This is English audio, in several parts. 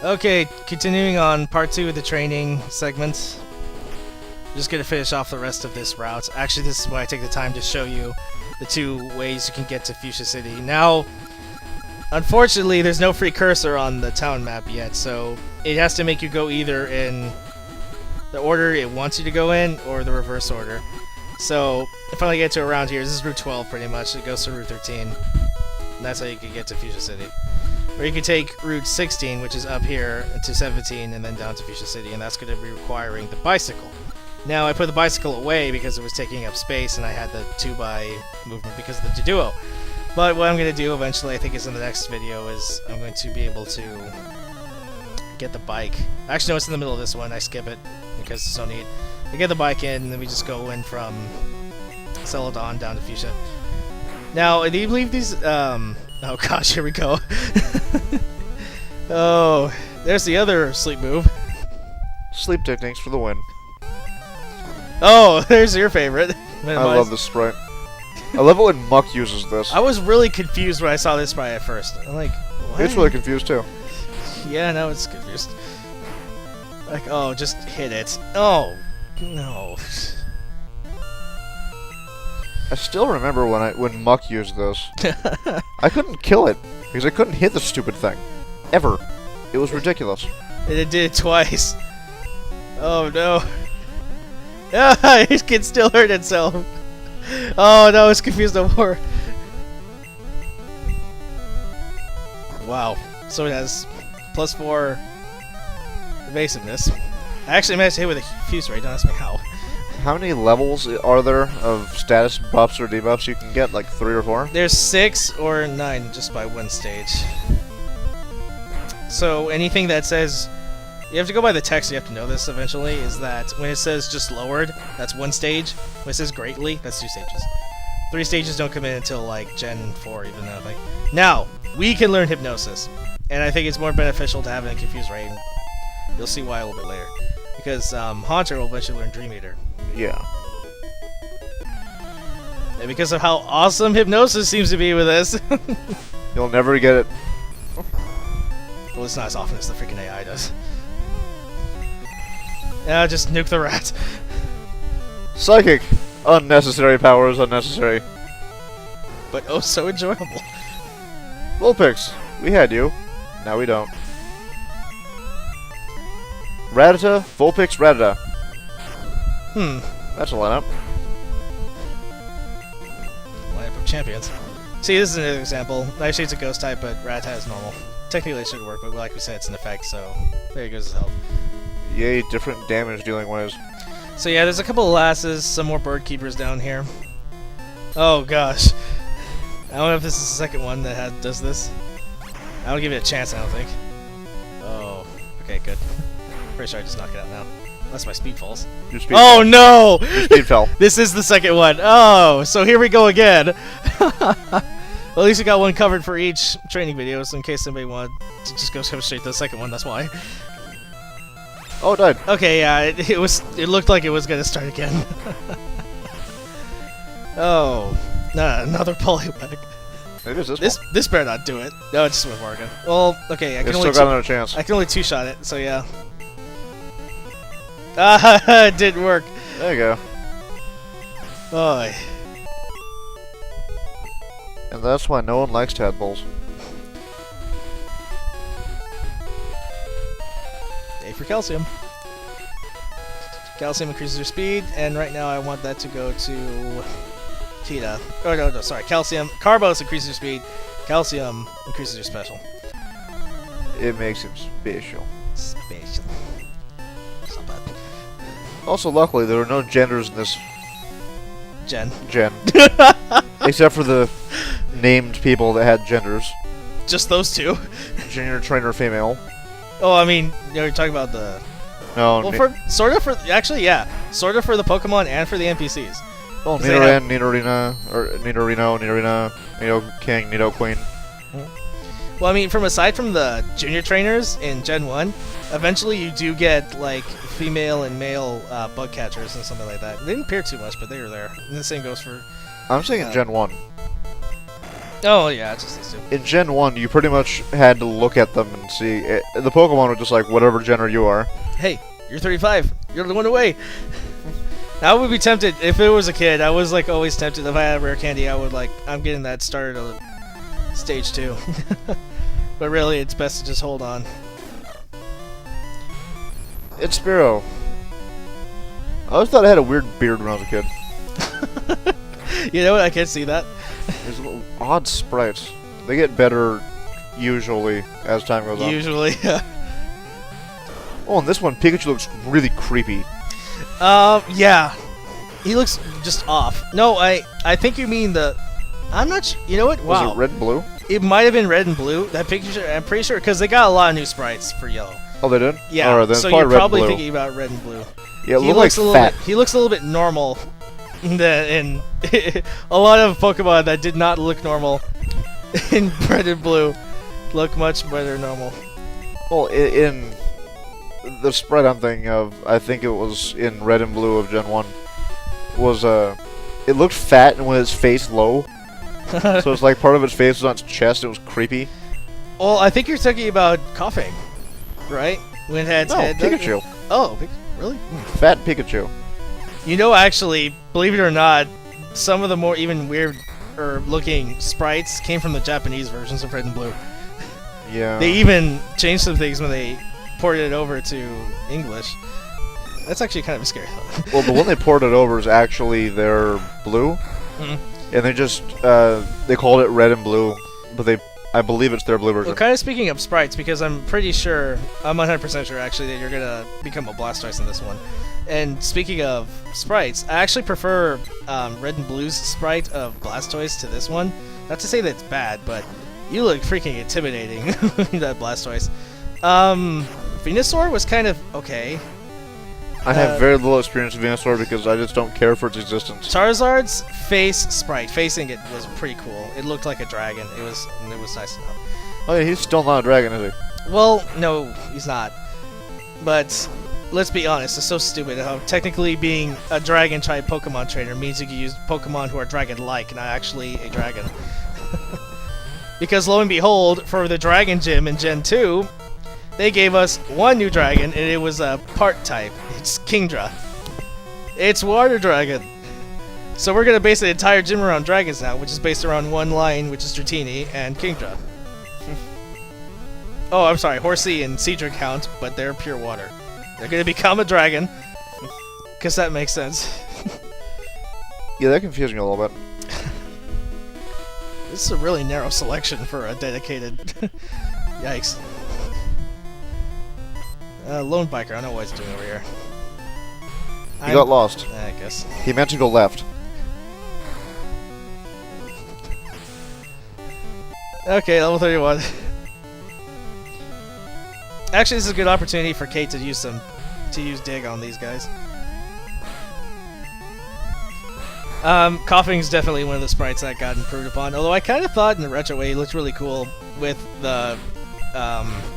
Okay, continuing on part 2 of the training segment. Just gonna finish off the rest of this route. Actually, this is why I take the time to show you the 2 ways you can get to Fuchsia City. Now, unfortunately, there's no free cursor on the town map yet, so it has to make you go either in the order it wants you to go in, or the reverse order. So, if I get to around here, this is Route 12 pretty much, it goes to Route 13. And that's how you can get to Fuchsia City. Or you can take Route 16, which is up here, to 17, and then down to Fuchsia City, and that's going to be requiring the bicycle. Now, I put the bicycle away because it was taking up space, and I had the 2x movement because of the duo. But what I'm going to do eventually, I think is in the next video, is I'm going to be able to get the bike. Actually, no, it's in the middle of this one. I skip it because it's so neat. I get the bike in, and then we just go in from Celadon down to Fuchsia. Now, do you believe these, oh gosh, here we go. Oh, there's the other sleep move. Sleep techniques for the win. Oh, there's your favorite. I love this sprite. I love it when Muck uses this. I was really confused when I saw this sprite at first. I'm like, what? It's really confused too. Yeah, now it's confused. Like, oh, just hit it. Oh, no. I still remember when Muck used this. I couldn't kill it because I couldn't hit the stupid thing. Ever. It was ridiculous. And it did it twice. Oh no. Ah, his kid still hurt himself. Oh no, it's confused no more. Wow. So it has +4 evasiveness. I actually managed to hit with a fuse ray, don't ask me how. How many levels are there of status buffs or debuffs you can get? Like 3 or 4? There's 6 or 9 just by one stage. So anything that says, you have to go by the text, you have to know this eventually, is that when it says just lowered, that's 1 stage. When it says greatly, that's 2 stages. 3 stages don't come in until like Gen 4 even though like. Now, we can learn Hypnosis. And I think it's more beneficial to have it in Confused Raid. You'll see why a little bit later. Because Haunter will eventually learn Dream Eater. Yeah. And because of how awesome Hypnosis seems to be with this. You'll never get it. Well, it's not as often as the freaking AI does. Yeah, just nuke the rat. Psychic! Unnecessary powers, unnecessary. But oh, so enjoyable. Vulpix, we had you. Now we don't. Rattata, Vulpix, Rattata. That's a lineup. Lineup of champions. See, this is another example. Knife Shade's a ghost type, but Rattata is normal. Technically it should work, but like we said, it's an effect, so there he goes his health. Yay, different damage dealing ways. So yeah, there's a couple of lasses, some more bird keepers down here. Oh gosh. I don't know if this is the second one that does this. I don't give it a chance, I don't think. Oh, okay, good. Pretty sure I just knock it out now. Unless my speed falls. Your speed Oh fell. no! Your speed fell. This is the second one. Oh, so here we go again. Well, at least we got one covered for each training video, so in case somebody wanted to just go straight to the second one, that's why. Oh, it died. Okay, yeah, it looked like it was gonna start again. Oh, nah, another Poliwag. Maybe it's this one. This better not do it. No, it just went working. Well, okay, I can It's only still got another chance. I can only 2-shot it, so yeah. Ah, it didn't work. There you go. Boy. And that's why no one likes tadpoles. A for calcium. Calcium increases your speed, and right now I want that to go to Cheetah. Oh, no, sorry. Calcium. Carbos increases your speed. Calcium increases your special. It makes him special. Special. So bad. Also, luckily, there are no genders in this Gen. Except for the named people that had genders. Just those two. Junior trainer female. Oh, I mean, you're talking about the... No, Well, sort of for the Pokemon and for the NPCs. well, Nidoran, Nidorina, or Nidorino, Nido King, Nido Queen. Well, I mean, aside from the junior trainers in Gen 1, eventually you do get, like, female and male bug catchers and something like that. They didn't appear too much, but they were there. And the same goes for... I'm saying Gen 1. Oh yeah, just these two. In Gen 1, you pretty much had to look at them and see. The Pokemon were just like, whatever genre you are. Hey, you're 35. You're the one away. I would be tempted, if it was a kid, I was like always tempted, if I had rare candy, I would like, I'm getting that started on stage 2. But really, it's best to just hold on. It's Spearow. I always thought I had a weird beard when I was a kid. You know what, I can't see that. There's little odd sprites. They get better, usually, as time goes on. Usually, yeah. Oh, and this one, Pikachu looks really creepy. Yeah. He looks just off. No, I think you mean the... I'm not you know what? Wow. Was it red and blue? It might have been red and blue. That picture, I'm pretty sure, because they got a lot of new sprites for yellow. Oh, they did? Yeah, Alright, then so probably you're red probably and blue. thinking about red and blue. Yeah, it looked like fat. He looks a little bit normal in a lot of Pokemon that did not look normal in red and blue look much better normal. Well, in the sprite I'm thinking of, I think it was in red and blue of Gen 1, was, it looked fat and with its face low. So it's like part of its face was on its chest, it was creepy. Well, I think you're talking about coughing, right? When it had its head. Pikachu. Oh, really? Fat Pikachu. You know, actually, believe it or not, some of the more even weird looking sprites came from the Japanese versions of Red and Blue. Yeah. They even changed some things when they ported it over to English. That's actually kind of a scary thought. Well, the one they ported over is actually their blue. And they just, they called it red and blue, but I believe it's their blue version. Well, kind of speaking of sprites, because I'm pretty sure, I'm 100% sure actually, that you're gonna become a Blastoise in this one. And speaking of sprites, I actually prefer Red and Blue's sprite of Blastoise to this one. Not to say that it's bad, but you look freaking intimidating, that Blastoise. Venusaur was kind of okay. I have very little experience with Venusaur because I just don't care for its existence. Charizard's face sprite, facing it, was pretty cool. It looked like a dragon. It was nice enough. Oh yeah, he's still not a dragon, is he? Well, no, he's not. But let's be honest, it's so stupid how technically being a dragon-type Pokemon trainer means you can use Pokemon who are dragon-like, not actually a dragon. Because lo and behold, for the Dragon Gym in Gen 2, they gave us one new dragon, and it was a part type. It's Kingdra. It's Water Dragon. So we're gonna base the entire gym around dragons now, which is based around one line, which is Dratini and Kingdra. Oh, I'm sorry, Horsey and Cedric count, but they're pure water. They're gonna become a dragon, because that makes sense. Yeah, that confused me a little bit. This is a really narrow selection for a dedicated... Yikes. Lone Biker, I don't know what he's doing over here. He got lost. I guess. He meant to go left. Okay, level 31. Actually, this is a good opportunity for Kate to use Dig on these guys. Coughing's definitely one of the sprites that got improved upon, although I kind of thought in the retro way he looked really cool with the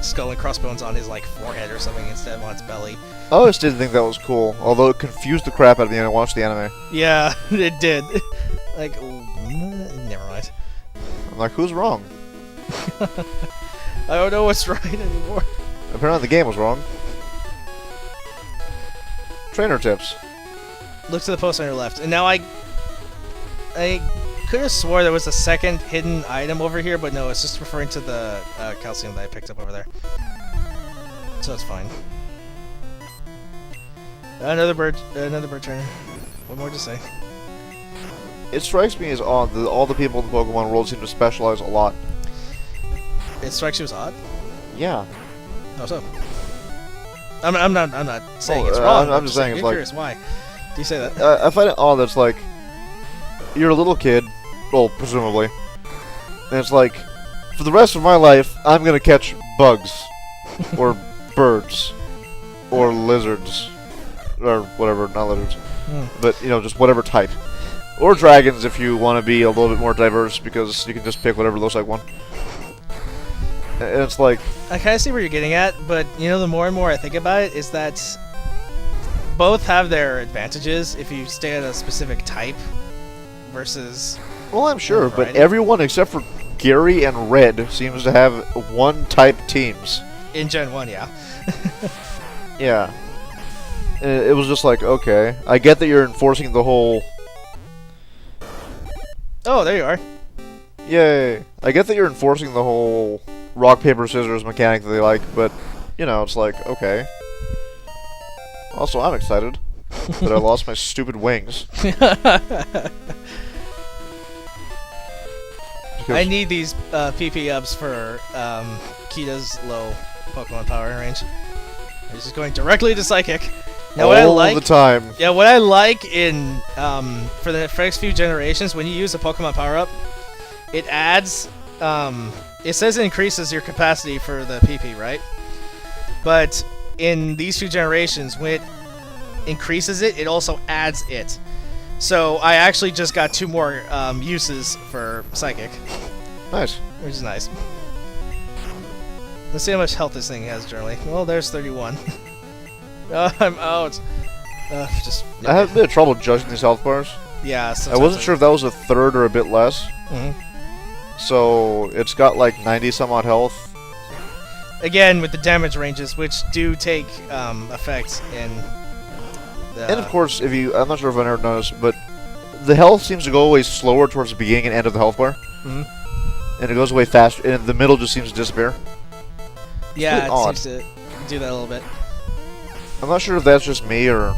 skull and crossbones on his like forehead or something instead of on its belly. I always did think that was cool, although it confused the crap out of me when I watched the anime. Yeah, it did. Like, never mind. I'm like, who's wrong? I don't know what's right anymore. Apparently the game was wrong. Trainer tips. Look to the post on your left, and now I could have swore there was a second hidden item over here, but no, it's just referring to the calcium that I picked up over there. So it's fine. Another bird trainer. What more to say? It strikes me as odd that all the people in the Pokemon world seem to specialize a lot. It strikes you as odd? Yeah. How so? I'm not saying it's wrong. I'm just saying it's like... curious why. Do you say that? I find it odd that it's like... You're a little kid, well, presumably, and it's like, for the rest of my life, I'm gonna catch bugs, or birds, or lizards, or whatever, not lizards, but, you know, just whatever type. Or dragons if you want to be a little bit more diverse, because you can just pick whatever looks like one. And it's like... I kind of see where you're getting at, but, you know, the more and more I think about it, is that both have their advantages if you stay at a specific type versus Well, I'm sure, but variety. everyone except for Gary and Red seems to have one type teams. In Gen 1, yeah. Yeah. It was just like, okay, I get that you're enforcing the whole... Oh, there you are. Yay. I get that you're enforcing the whole rock, paper, scissors mechanic that they like, but, you know, it's like, okay. Also, I'm excited that I lost my stupid wings. I need these PP ups for Kita's low Pokemon power range. I'm just going directly to Psychic. Now, what I like, all the time. Yeah, what I like in for the next few generations, when you use a Pokemon power up, it adds. It says it increases your capacity for the PP, right? But in these few generations, when it increases it, it also adds it. So I actually just got 2 more uses for Psychic. Nice. Which is nice. Let's see how much health this thing has generally. Well, there's 31. Oh, I'm out. I have a bit of trouble judging these health bars. Yeah, I wasn't sure if that was a third or a bit less. So it's got like 90 some odd health. Again, with the damage ranges, which do take effect in the... And of course, I'm not sure if anyone knows, but the health seems to go away slower towards the beginning and end of the health bar. And it goes away faster, and the middle just seems to disappear. Yeah, it seems to do that a little bit. I'm not sure if that's just me or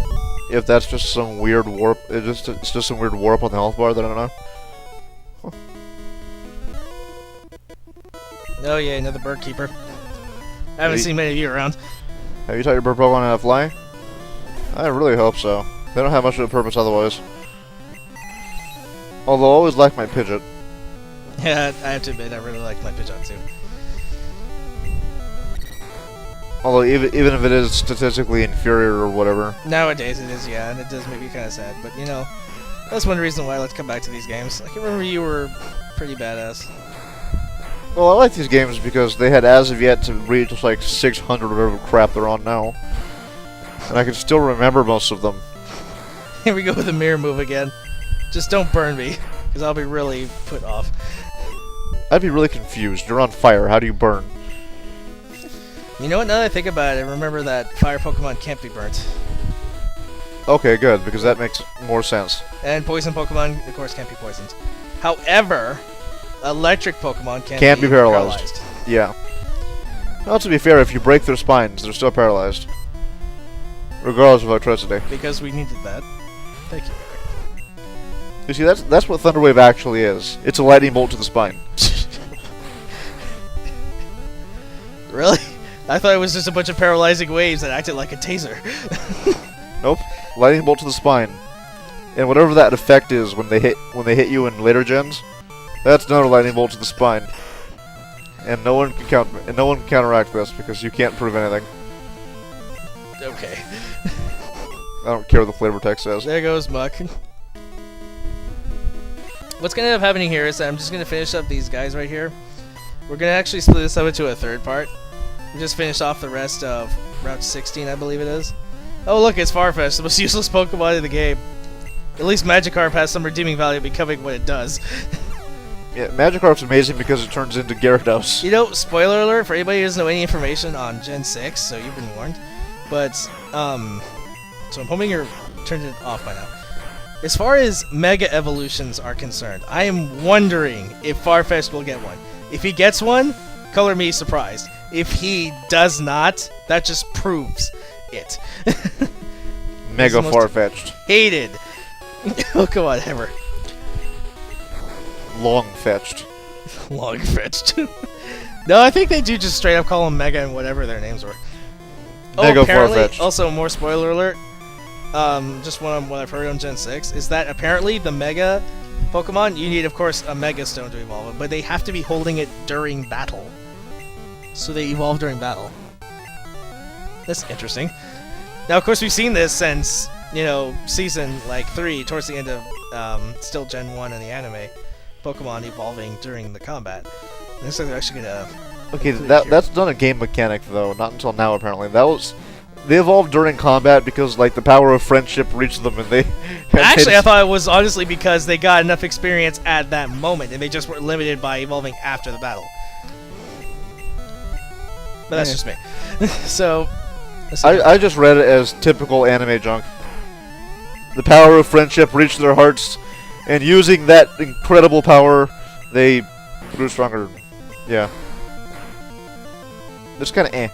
if that's just some weird warp. It's just some weird warp on the health bar that I don't know. Huh. Oh yeah, another bird keeper. I haven't seen many of you around. Have you taught your bird Pokemon how to fly? I really hope so. They don't have much of a purpose otherwise. Although I always like my Pidgeot. Yeah, I have to admit, I really like my Pidgeot too. Although even if it is statistically inferior or whatever. Nowadays it is, yeah, and it does make me kind of sad. But you know, that's one reason why I like to come back to these games. I can remember you were pretty badass. Well, I like these games because they had as of yet to reach like 600 or whatever crap they're on now. And I can still remember most of them. Here we go with the mirror move again. Just don't burn me, because I'll be really put off. I'd be really confused. You're on fire. How do you burn? You know what? Now that I think about it, I remember that fire Pokemon can't be burnt. Okay, good, because that makes more sense. And poison Pokemon, of course, can't be poisoned. However, electric Pokemon can be paralyzed. Yeah. Well, to be fair, if you break their spines, they're still paralyzed. Regardless of electricity. Because we needed that. Thank you. You see, that's what Thunder Wave actually is. It's a lightning bolt to the spine. Really? I thought it was just a bunch of paralyzing waves that acted like a taser. Nope. Lightning bolt to the spine. And whatever that effect is when they hit you in later gens, that's another lightning bolt to the spine. And no one can counteract this because you can't prove anything. Okay. I don't care what the flavor text says. There goes Muck. What's going to end up happening here is that I'm just going to finish up these guys right here. We're going to actually split this up into a third part. We just finish off the rest of Route 16, I believe it is. Oh look, it's Farfetch'd, the most useless Pokemon in the game. At least Magikarp has some redeeming value becoming what it does. Yeah, Magikarp's amazing because it turns into Gyarados. You know, spoiler alert for anybody who doesn't know any information on Gen 6, so you've been warned. But, so I'm hoping you're turned it off by now. As far as Mega Evolutions are concerned, I am wondering if Farfetch'd will get one. If he gets one, color me surprised. If he does not, that just proves it. Mega Farfetch'd. Hated Pokemon ever. Long-fetched. Long-fetched. No, I think they do just straight up call them Mega and whatever their names were. Mega apparently, Farfetch'd. Also, more spoiler alert, just what I've heard on Gen 6, is that apparently the Mega Pokemon, you need, of course, a Mega Stone to evolve it, but they have to be holding it during battle. So they evolve during battle. That's interesting. Now, of course, we've seen this since, you know, Season, 3, towards the end of, still Gen 1 in the anime, Pokemon evolving during the combat. Looks like they're actually gonna... Okay, that's not a game mechanic, though. Not until now, apparently. That was They evolved during combat because, like, the power of friendship reached them, and they... Actually, I thought it was honestly because they got enough experience at that moment, and they just were limited by evolving after the battle. But that's just me. So... I just read it as typical anime junk. The power of friendship reached their hearts, and using that incredible power, they grew stronger. Yeah. It's kind of eh.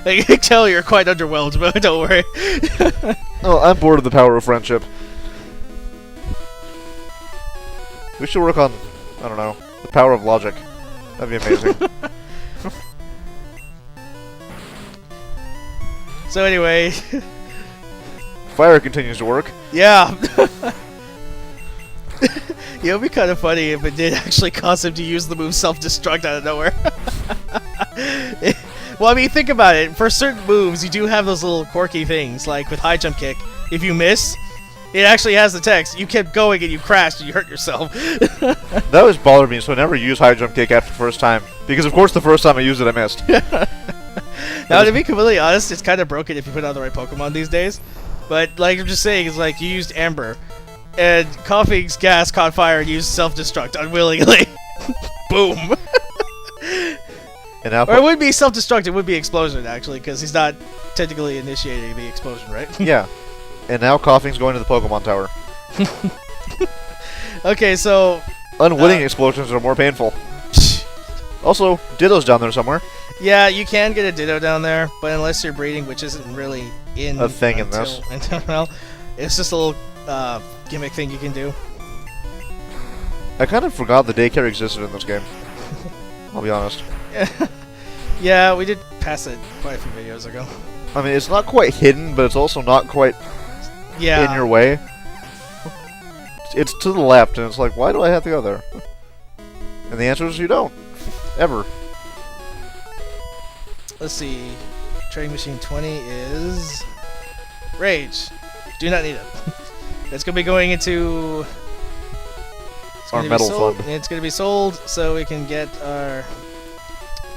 I can tell you're quite underwhelmed, but don't worry. Oh, I'm bored of the power of friendship. We should work on, I don't know, the power of logic. That'd be amazing. So anyway... Fire continues to work. Yeah. Yeah, it would be kind of funny if it did actually cause him to use the move self-destruct out of nowhere. Well, I mean, think about it. For certain moves, you do have those little quirky things, like with high jump kick. If you miss, it actually has the text. You kept going and you crashed and you hurt yourself. That always bothered me, so I never use high jump kick after the first time. Because, of course, the first time I used it, I missed. Now, to be completely honest, it's kind of broken if you put out the right Pokemon these days. But, like I'm just saying, it's like you used Amber, and Coughing's gas caught fire and used self-destruct unwillingly. Boom! And now or it would be self-destruct, it would be explosion, actually, because he's not technically initiating the explosion, right? Yeah. And now Coughing's going to the Pokemon Tower. Okay, so... Unwitting explosions are more painful. Also, Ditto's down there somewhere. Yeah, you can get a Ditto down there, but unless you're breeding, which isn't really in a thing in this. Well, it's just a little gimmick thing you can do. I kind of forgot the daycare existed in this game. I'll be honest. Yeah, we did pass it quite a few videos ago. I mean, it's not quite hidden, but it's also not quite in your way. It's to the left, and it's like, why do I have to go there? And the answer is you don't. Ever. Let's see. Trading Machine 20 is... Rage. Do not need it. It's going to be going into... Our metal fund. It's going to be sold so we can get our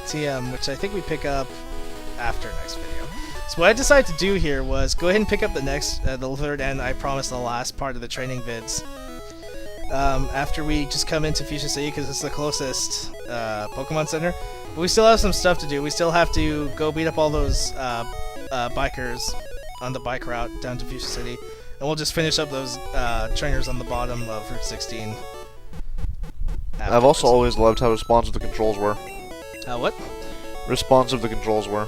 TM, which I think we pick up after next video. So what I decided to do here was go ahead and pick up the next, the third and I promise the last part of the training vids. After we just come into Fuchsia City because it's the closest Pokemon Center. But we still have some stuff to do. We still have to go beat up all those bikers on the bike route down to Fuchsia City. And we'll just finish up those trainers on the bottom of Route 16. I've also always loved how responsive the controls were. What? Responsive the controls were.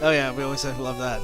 Oh yeah, we always have loved that.